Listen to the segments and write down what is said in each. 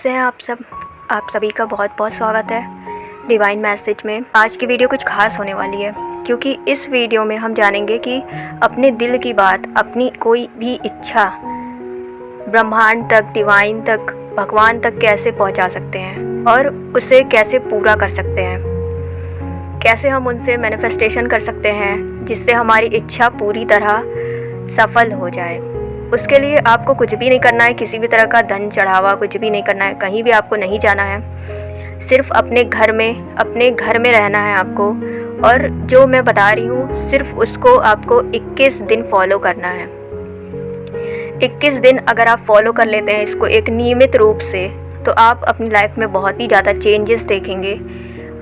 कैसे हैं आप सब। आप सभी का बहुत बहुत स्वागत है डिवाइन मैसेज में। आज की वीडियो कुछ खास होने वाली है, क्योंकि इस वीडियो में हम जानेंगे कि अपने दिल की बात, अपनी कोई भी इच्छा ब्रह्मांड तक, डिवाइन तक, भगवान तक कैसे पहुंचा सकते हैं और उसे कैसे पूरा कर सकते हैं। कैसे हम उनसे मैनिफेस्टेशन कर सकते हैं जिससे हमारी इच्छा पूरी तरह सफल हो जाए। उसके लिए आपको कुछ भी नहीं करना है, किसी भी तरह का धन चढ़ावा कुछ भी नहीं करना है, कहीं भी आपको नहीं जाना है। सिर्फ अपने घर में रहना है आपको। और जो मैं बता रही हूँ सिर्फ उसको आपको 21 दिन फॉलो करना है। 21 दिन अगर आप फॉलो कर लेते हैं इसको एक नियमित रूप से, तो आप अपनी लाइफ में बहुत ही ज़्यादा चेंजेस देखेंगे।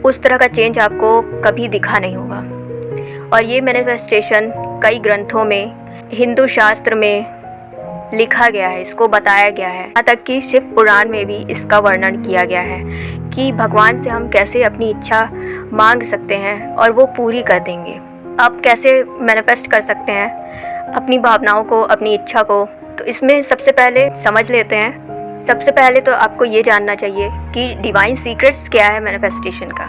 उस तरह का चेंज आपको कभी दिखा नहीं होगा। और ये मैनिफेस्टेशन कई ग्रंथों में, हिंदू शास्त्र में लिखा गया है, इसको बताया गया है। यहाँ तक कि शिव पुराण में भी इसका वर्णन किया गया है कि भगवान से हम कैसे अपनी इच्छा मांग सकते हैं और वो पूरी कर देंगे। आप कैसे मैनिफेस्ट कर सकते हैं अपनी भावनाओं को, अपनी इच्छा को। तो इसमें सबसे पहले समझ लेते हैं। सबसे पहले तो आपको ये जानना चाहिए कि डिवाइन सीक्रेट्स क्या है मैनिफेस्टेशन का।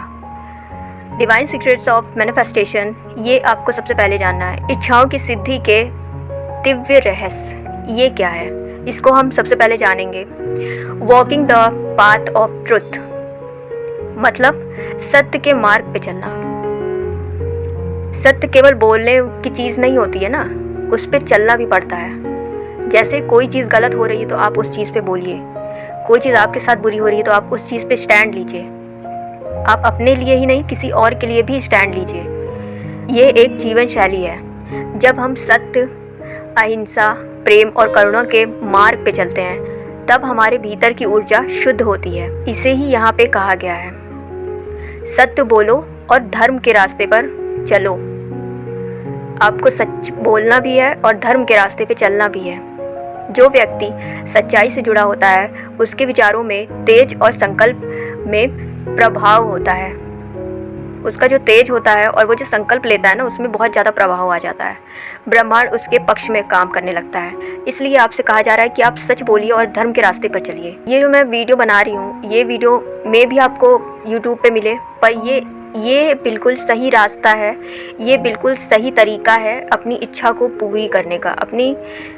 डिवाइन सीक्रेट्स ऑफ मैनिफेस्टेशन, ये आपको सबसे पहले जानना है। इच्छाओं की सिद्धि के दिव्य रहस्य ये क्या है, इसको हम सबसे पहले जानेंगे। Walking the path of truth, मतलब सत्य के मार्ग पे चलना। सत्य केवल बोलने की चीज़ नहीं होती है ना, उस पे चलना भी पड़ता है। जैसे कोई चीज़ गलत हो रही है तो आप उस चीज़ पे बोलिए, कोई चीज़ आपके साथ बुरी हो रही है तो आप उस चीज़ पे स्टैंड लीजिए। आप अपने लिए ही नहीं, किसी और के लिए भी स्टैंड लीजिए। ये एक जीवन शैली है। जब हम सत्य, अहिंसा, प्रेम और करुणा के मार्ग पे चलते हैं तब हमारे भीतर की ऊर्जा शुद्ध होती है। इसे ही यहाँ पे कहा गया है, सत्य बोलो और धर्म के रास्ते पर चलो। आपको सच बोलना भी है और धर्म के रास्ते पे चलना भी है। जो व्यक्ति सच्चाई से जुड़ा होता है उसके विचारों में तेज और संकल्प में प्रभाव होता है। उसका जो तेज होता है और वो जो संकल्प लेता है ना, उसमें बहुत ज़्यादा प्रभाव आ जाता है। ब्रह्मांड उसके पक्ष में काम करने लगता है। इसलिए आपसे कहा जा रहा है कि आप सच बोलिए और धर्म के रास्ते पर चलिए। ये जो मैं वीडियो बना रही हूँ, ये वीडियो में भी आपको यूट्यूब पे मिले, पर ये बिल्कुल सही रास्ता है, ये बिल्कुल सही तरीका है अपनी इच्छा को पूरी करने का, अपनी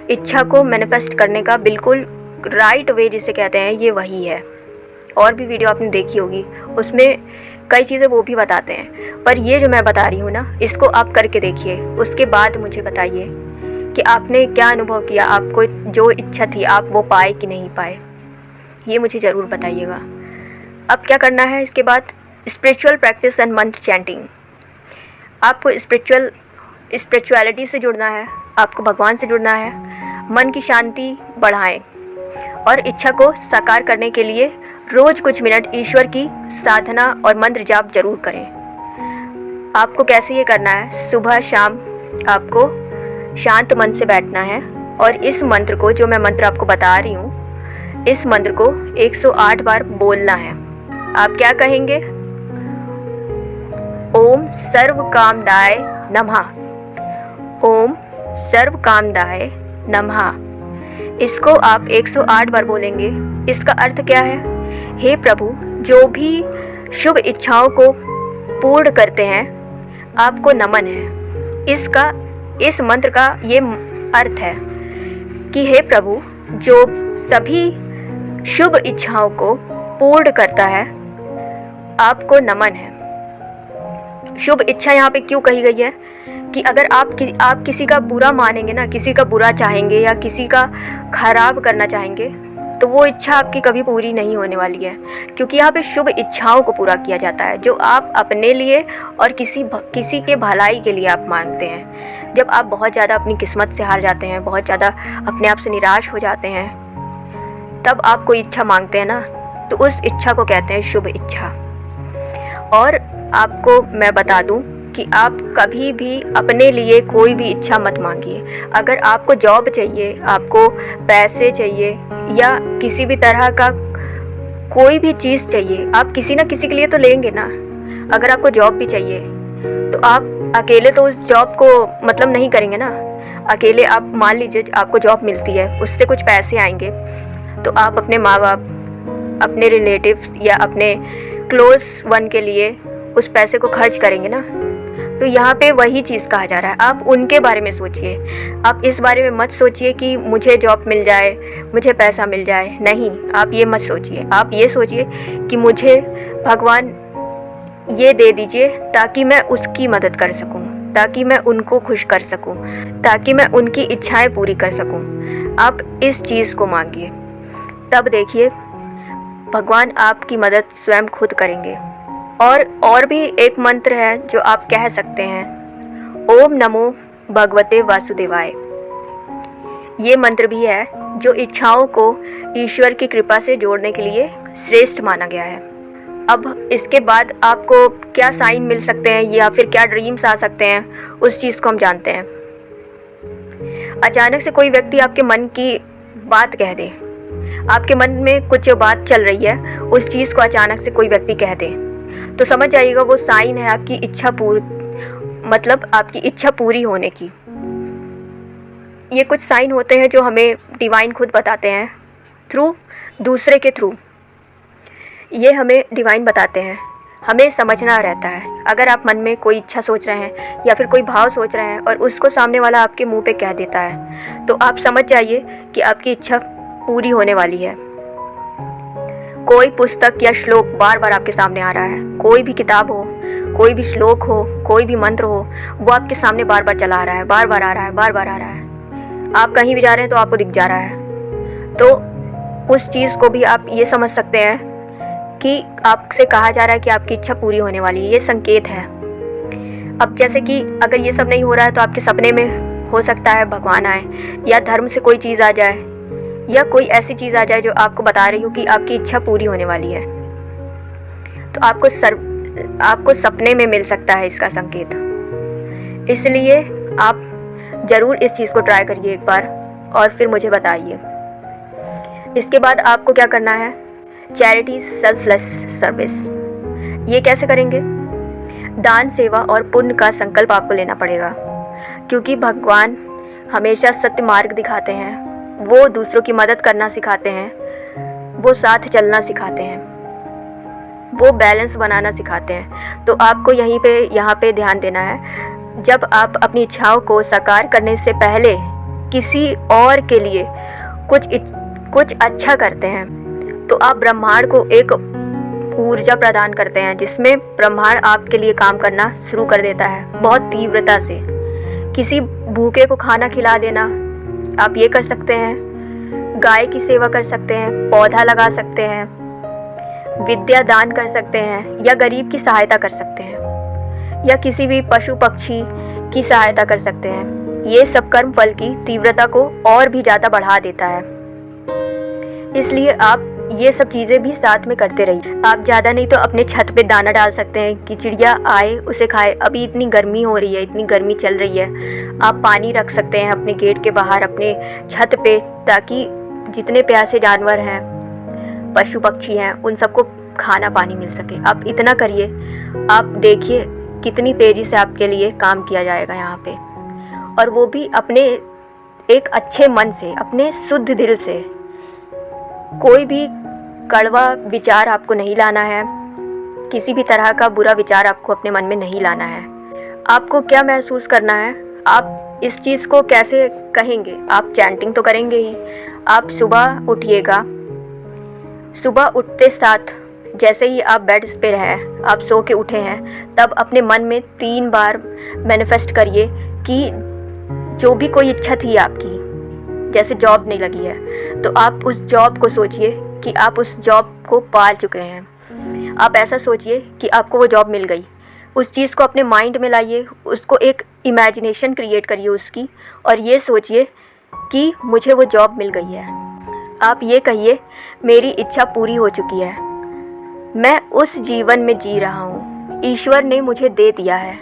इच्छा को मैनिफेस्ट करने का। बिल्कुल राइट वे जिसे कहते हैं, ये वही है। और भी वीडियो आपने देखी होगी, उसमें कई चीज़ें वो भी बताते हैं, पर ये जो मैं बता रही हूँ ना, इसको आप करके देखिए। उसके बाद मुझे बताइए कि आपने क्या अनुभव किया, आपको जो इच्छा थी आप वो पाए कि नहीं पाए, ये मुझे ज़रूर बताइएगा। अब क्या करना है इसके बाद, स्पिरिचुअल प्रैक्टिस एंड मंत्र चैंटिंग। आपको स्पिरिचुअलिटी से जुड़ना है, आपको भगवान से जुड़ना है। मन की शांति बढ़ाएं और इच्छा को साकार करने के लिए रोज़ कुछ मिनट ईश्वर की साधना और मंत्र जाप जरूर करें। आपको कैसे ये करना है, सुबह शाम आपको शांत मन से बैठना है और इस मंत्र को, जो मैं मंत्र आपको बता रही हूँ, इस मंत्र को 108 बार बोलना है। आप क्या कहेंगे, ओम सर्व कामदाय नमः, ओम सर्व कामदाय नमः। इसको आप 108 बार बोलेंगे। इसका अर्थ क्या है, हे प्रभु, जो भी शुभ इच्छाओं को पूर्ण करते हैं आपको नमन है। इस मंत्र का ये अर्थ है कि हे प्रभु, जो सभी शुभ इच्छाओं को पूर्ण करता है आपको नमन है। शुभ इच्छा यहाँ पे क्यों कही गई है कि अगर आप किसी का बुरा मानेंगे ना, किसी का बुरा चाहेंगे या किसी का खराब करना चाहेंगे, तो वो इच्छा आपकी कभी पूरी नहीं होने वाली है। क्योंकि यहाँ पे शुभ इच्छाओं को पूरा किया जाता है, जो आप अपने लिए और किसी के भलाई के लिए आप मांगते हैं। जब आप बहुत ज़्यादा अपनी किस्मत से हार जाते हैं, बहुत ज़्यादा अपने आप से निराश हो जाते हैं, तब आप कोई इच्छा मांगते हैं ना, तो उस इच्छा को कहते हैं शुभ इच्छा। और आपको मैं बता दूं कि आप कभी भी अपने लिए कोई भी इच्छा मत मांगिए। अगर आपको जॉब चाहिए, आपको पैसे चाहिए या किसी भी तरह का कोई भी चीज़ चाहिए, आप किसी ना किसी के लिए तो लेंगे ना। अगर आपको जॉब भी चाहिए तो आप अकेले तो उस जॉब को मतलब नहीं करेंगे ना। अकेले आप मान लीजिए आपको जॉब मिलती है, उससे कुछ पैसे आएंगे तो आप अपने माँ बाप, अपने रिलेटिव्स या अपने क्लोज वन के लिए उस पैसे को खर्च करेंगे ना, तो यहाँ पे वही चीज़ कहा जा रहा है। आप उनके बारे में सोचिए, आप इस बारे में मत सोचिए कि मुझे जॉब मिल जाए, मुझे पैसा मिल जाए। नहीं, आप ये मत सोचिए। आप ये सोचिए कि मुझे भगवान ये दे दीजिए ताकि मैं उसकी मदद कर सकूं, ताकि मैं उनको खुश कर सकूं, ताकि मैं उनकी इच्छाएं पूरी कर सकूं। आप इस चीज़ को मांगिए, तब देखिए भगवान आपकी मदद स्वयं खुद करेंगे। और भी एक मंत्र है जो आप कह सकते हैं, ओम नमो भगवते वासुदेवाय। ये मंत्र भी है जो इच्छाओं को ईश्वर की कृपा से जोड़ने के लिए श्रेष्ठ माना गया है। अब इसके बाद आपको क्या साइन मिल सकते हैं या फिर क्या ड्रीम्स आ सकते हैं, उस चीज़ को हम जानते हैं। अचानक से कोई व्यक्ति आपके मन की बात कह दे, आपके मन में कुछ बात चल रही है, उस चीज़ को अचानक से कोई व्यक्ति कह दे, तो समझ जाइएगा वो साइन है आपकी इच्छा आपकी इच्छा पूरी होने की। ये कुछ साइन होते हैं जो हमें डिवाइन खुद बताते हैं, थ्रू दूसरे के थ्रू। ये हमें डिवाइन बताते हैं, हमें समझना रहता है। अगर आप मन में कोई इच्छा सोच रहे हैं या फिर कोई भाव सोच रहे हैं और उसको सामने वाला आपके मुंह पे कह देता है, तो आप समझ जाइए कि आपकी इच्छा पूरी होने वाली है। कोई पुस्तक या श्लोक बार बार आपके सामने आ रहा है, कोई भी किताब हो, कोई भी श्लोक हो, कोई भी मंत्र हो, वो आपके सामने बार बार चला आ रहा है, बार बार आ रहा है, बार बार आ रहा है। आप कहीं भी जा रहे हैं तो आपको दिख जा रहा है। तो उस चीज़ को भी आप ये समझ सकते हैं कि आपसे कहा जा रहा है कि आपकी इच्छा पूरी होने वाली है, ये संकेत है। अब जैसे कि अगर ये सब नहीं हो रहा है तो आपके सपने में हो सकता है भगवान आए, या धर्म से कोई चीज़ आ जाए, या कोई ऐसी चीज़ आ जाए जो आपको बता रही हो कि आपकी इच्छा पूरी होने वाली है। तो आपको सपने में मिल सकता है इसका संकेत। इसलिए आप ज़रूर इस चीज़ को ट्राई करिए एक बार और फिर मुझे बताइए। इसके बाद आपको क्या करना है, चैरिटी सेल्फलेस सर्विस। ये कैसे करेंगे? दान, सेवा और पुण्य का संकल्प आपको लेना पड़ेगा, क्योंकि भगवान हमेशा सत्य मार्ग दिखाते हैं। वो दूसरों की मदद करना सिखाते हैं, वो साथ चलना सिखाते हैं, वो बैलेंस बनाना सिखाते हैं। तो आपको यहाँ पे ध्यान देना है। जब आप अपनी इच्छाओं को साकार करने से पहले किसी और के लिए कुछ अच्छा करते हैं, तो आप ब्रह्मांड को एक ऊर्जा प्रदान करते हैं, जिसमें ब्रह्मांड आपके लिए काम करना शुरू कर देता है बहुत तीव्रता से। किसी भूखे को खाना खिला देना, आप ये कर सकते हैं। गाय की सेवा कर सकते हैं, पौधा लगा सकते हैं, विद्या दान कर सकते हैं, या गरीब की सहायता कर सकते हैं, या किसी भी पशु पक्षी की सहायता कर सकते हैं। ये सब कर्म फल की तीव्रता को और भी ज़्यादा बढ़ा देता है। इसलिए आप ये सब चीज़ें भी साथ में करते रहिए। आप ज़्यादा नहीं तो अपने छत पे दाना डाल सकते हैं कि चिड़िया आए उसे खाए। अभी इतनी गर्मी हो रही है, इतनी गर्मी चल रही है, आप पानी रख सकते हैं अपने गेट के बाहर, अपने छत पे, ताकि जितने प्यासे जानवर हैं, पशु पक्षी हैं, उन सबको खाना पानी मिल सके। आप इतना करिए, आप देखिए कितनी तेज़ी से आपके लिए काम किया जाएगा यहाँ पे, और वो भी अपने एक अच्छे मन से, अपने शुद्ध दिल से। कोई भी कड़वा विचार आपको नहीं लाना है, किसी भी तरह का बुरा विचार आपको अपने मन में नहीं लाना है। आपको क्या महसूस करना है, आप इस चीज़ को कैसे कहेंगे? आप चैंटिंग तो करेंगे ही। आप सुबह उठिएगा, सुबह उठते साथ जैसे ही आप बेड पे रहें, आप सो के उठे हैं, तब अपने मन में 3 बार मैनिफेस्ट करिए कि जो भी कोई इच्छा थी आपकी, जैसे जॉब नहीं लगी है तो आप उस जॉब को सोचिए कि आप उस जॉब को पा चुके हैं। आप ऐसा सोचिए कि आपको वो जॉब मिल गई। उस चीज़ को अपने माइंड में लाइए, उसको एक इमेजिनेशन क्रिएट करिए उसकी, और ये सोचिए कि मुझे वो जॉब मिल गई है। आप ये कहिए, मेरी इच्छा पूरी हो चुकी है, मैं उस जीवन में जी रहा हूँ, ईश्वर ने मुझे दे दिया है।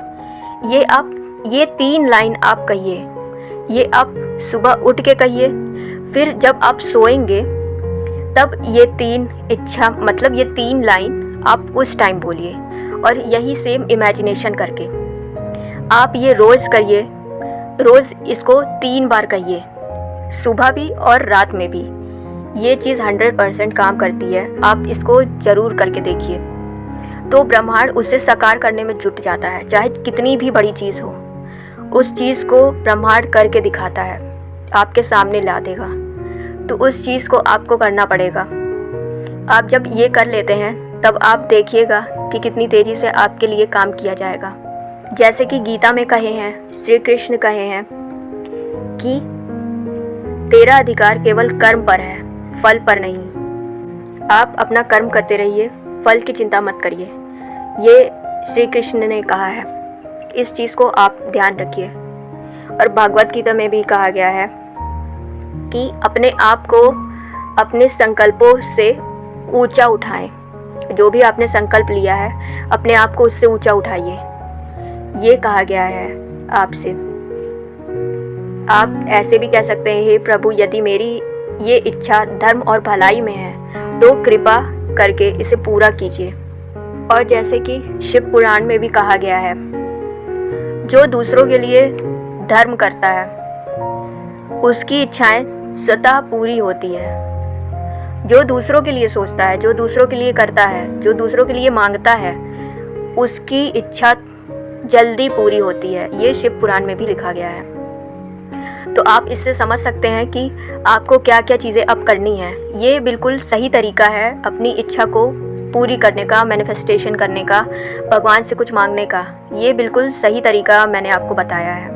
ये 3 लाइन आप कहिए। ये आप सुबह उठ के कहिए, फिर जब आप सोएंगे तब ये 3 लाइन आप उस टाइम बोलिए, और यही सेम इमेजिनेशन करके आप ये रोज़ करिए। रोज़ इसको 3 बार कहिए, सुबह भी और रात में भी। ये चीज़ 100% काम करती है, आप इसको ज़रूर करके देखिए। तो ब्रह्मांड उसे साकार करने में जुट जाता है, चाहे कितनी भी बड़ी चीज़ हो, उस चीज़ को ब्रह्मांड करके दिखाता है, आपके सामने ला देगा। तो उस चीज़ को आपको करना पड़ेगा। आप जब ये कर लेते हैं तब आप देखिएगा कि कितनी तेज़ी से आपके लिए काम किया जाएगा। जैसे कि गीता में कहे हैं, श्री कृष्ण कहे हैं कि तेरा अधिकार केवल कर्म पर है, फल पर नहीं। आप अपना कर्म करते रहिए, फल की चिंता मत करिए। ये श्री कृष्ण ने कहा है, इस चीज़ को आप ध्यान रखिए। और भागवत गीता में भी कहा गया है कि अपने आप को अपने संकल्पों से ऊंचा उठाएं। जो भी आपने संकल्प लिया है, अपने आप को उससे ऊंचा उठाइए। ये कहा गया है आपसे। आप ऐसे भी कह सकते हैं, हे प्रभु, यदि मेरी ये इच्छा धर्म और भलाई में है तो कृपा करके इसे पूरा कीजिए। और जैसे कि शिव पुराण में भी कहा गया है, जो दूसरों के लिए धर्म करता है उसकी इच्छाएं स्वतः पूरी होती है। जो दूसरों के लिए सोचता है, जो दूसरों के लिए करता है, जो दूसरों के लिए मांगता है, उसकी इच्छा जल्दी पूरी होती है। ये शिव पुराण में भी लिखा गया है। तो आप इससे समझ सकते हैं कि आपको क्या क्या चीज़ें अब करनी है। ये बिल्कुल सही तरीका है अपनी इच्छा को पूरी करने का, मैनिफेस्टेशन करने का, भगवान से कुछ मांगने का। ये बिल्कुल सही तरीका मैंने आपको बताया है।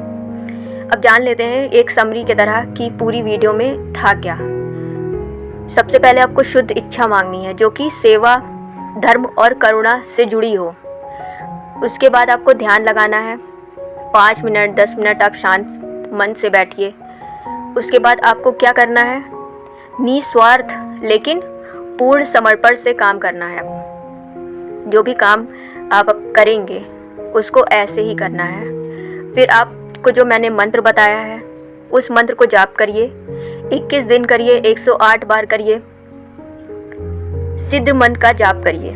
अब जान लेते हैं एक समरी की तरह कि पूरी वीडियो में था क्या। सबसे पहले आपको शुद्ध इच्छा मांगनी है, जो कि सेवा, धर्म और करुणा से जुड़ी हो। उसके बाद आपको ध्यान लगाना है। 5 मिनट 10 मिनट आप शांत मन से बैठिए। उसके बाद आपको क्या करना है, निस्वार्थ लेकिन पूर्ण समर्पण से काम करना है। जो भी काम आप करेंगे उसको ऐसे ही करना है। फिर आपको जो मैंने मंत्र बताया है उस मंत्र को जाप करिए। 21 दिन करिए, 108 बार करिए। सिद्ध मंत्र का जाप करिए।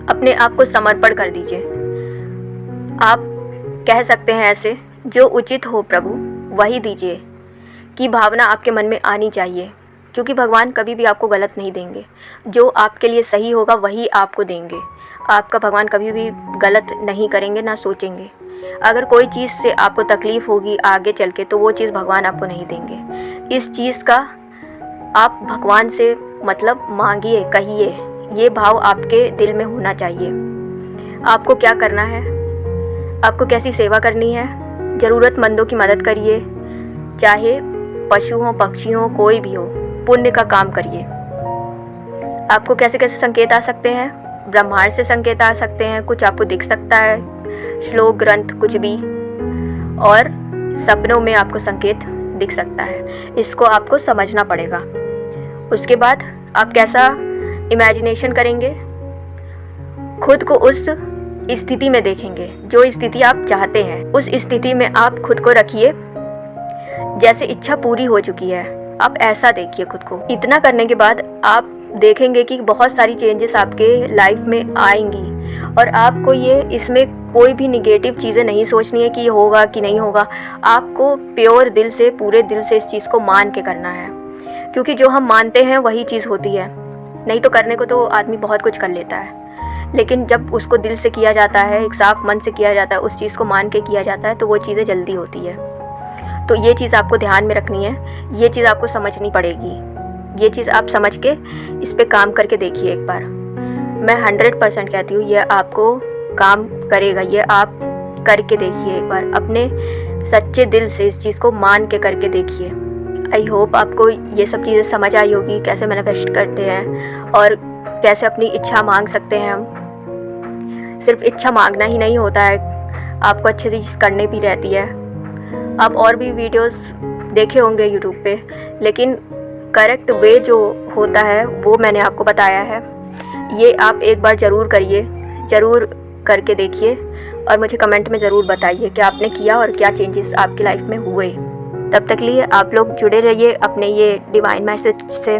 अपने आप को समर्पण कर दीजिए। आप कह सकते हैं ऐसे, जो उचित हो प्रभु वही दीजिए, की भावना आपके मन में आनी चाहिए। क्योंकि भगवान कभी भी आपको गलत नहीं देंगे। जो आपके लिए सही होगा वही आपको देंगे। आपका भगवान कभी भी गलत नहीं करेंगे, ना सोचेंगे। अगर कोई चीज़ से आपको तकलीफ़ होगी आगे चल के, तो वो चीज़ भगवान आपको नहीं देंगे। इस चीज़ का आप भगवान से मतलब मांगिए, कहिए। ये भाव आपके दिल में होना चाहिए। आपको क्या करना है, आपको कैसी सेवा करनी है, ज़रूरतमंदों की मदद करिए, चाहे पशु हो, पक्षी हो, कोई भी हो, पुण्य का काम करिए। आपको कैसे कैसे संकेत आ सकते हैं, ब्रह्मांड से संकेत आ सकते हैं, कुछ आपको दिख सकता है, श्लोक ग्रंथ कुछ भी, और सपनों में आपको संकेत दिख सकता है। इसको आपको समझना पड़ेगा। उसके बाद आप कैसा इमेजिनेशन करेंगे, खुद को उस स्थिति में देखेंगे जो स्थिति आप चाहते हैं। उस स्थिति में आप खुद को रखिए जैसे इच्छा पूरी हो चुकी है। आप ऐसा देखिए खुद को। इतना करने के बाद आप देखेंगे कि बहुत सारी चेंजेस आपके लाइफ में आएंगी। और आपको ये इसमें कोई भी निगेटिव चीज़ें नहीं सोचनी है कि ये होगा कि नहीं होगा। आपको प्योर दिल से, पूरे दिल से इस चीज़ को मान के करना है। क्योंकि जो हम मानते हैं वही चीज़ होती है। नहीं तो करने को तो आदमी बहुत कुछ कर लेता है, लेकिन जब उसको दिल से किया जाता है, एक साफ मन से किया जाता है, उस चीज़ को मान के किया जाता है, तो वो चीज़ें जल्दी होती है। तो ये चीज़ आपको ध्यान में रखनी है। ये चीज़ आपको समझनी पड़ेगी। ये चीज़ आप समझ के इस पर काम करके देखिए एक बार। मैं 100% कहती हूँ ये आपको काम करेगा। ये आप करके देखिए एक बार, अपने सच्चे दिल से इस चीज़ को मान के करके देखिए। आई होप आपको ये सब चीज़ें समझ आई होगी, कैसे मैनिफेस्ट करते हैं और कैसे अपनी इच्छा मांग सकते हैं हम। सिर्फ इच्छा मांगना ही नहीं होता है, आपको अच्छी चीज़ करनी भी रहती है। आप और भी वीडियोस देखे होंगे यूट्यूब पे, लेकिन करेक्ट वे जो होता है वो मैंने आपको बताया है। ये आप एक बार ज़रूर करिए, ज़रूर करके देखिए और मुझे कमेंट में ज़रूर बताइए कि आपने किया और क्या चेंजेस आपकी लाइफ में हुए। तब तक लिए आप लोग जुड़े रहिए अपने ये डिवाइन मैसेज से।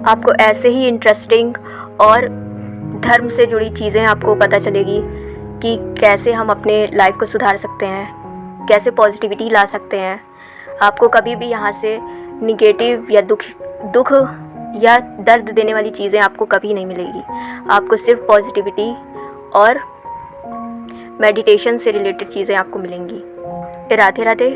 आपको ऐसे ही इंटरेस्टिंग और धर्म से जुड़ी चीज़ें आपको पता चलेगी कि कैसे हम अपने लाइफ को सुधार सकते हैं, कैसे पॉजिटिविटी ला सकते हैं। आपको कभी भी यहाँ से निगेटिव या दुख या दर्द देने वाली चीज़ें आपको कभी नहीं मिलेगी। आपको सिर्फ पॉजिटिविटी और मेडिटेशन से रिलेटेड चीज़ें आपको मिलेंगी। राधे राधे।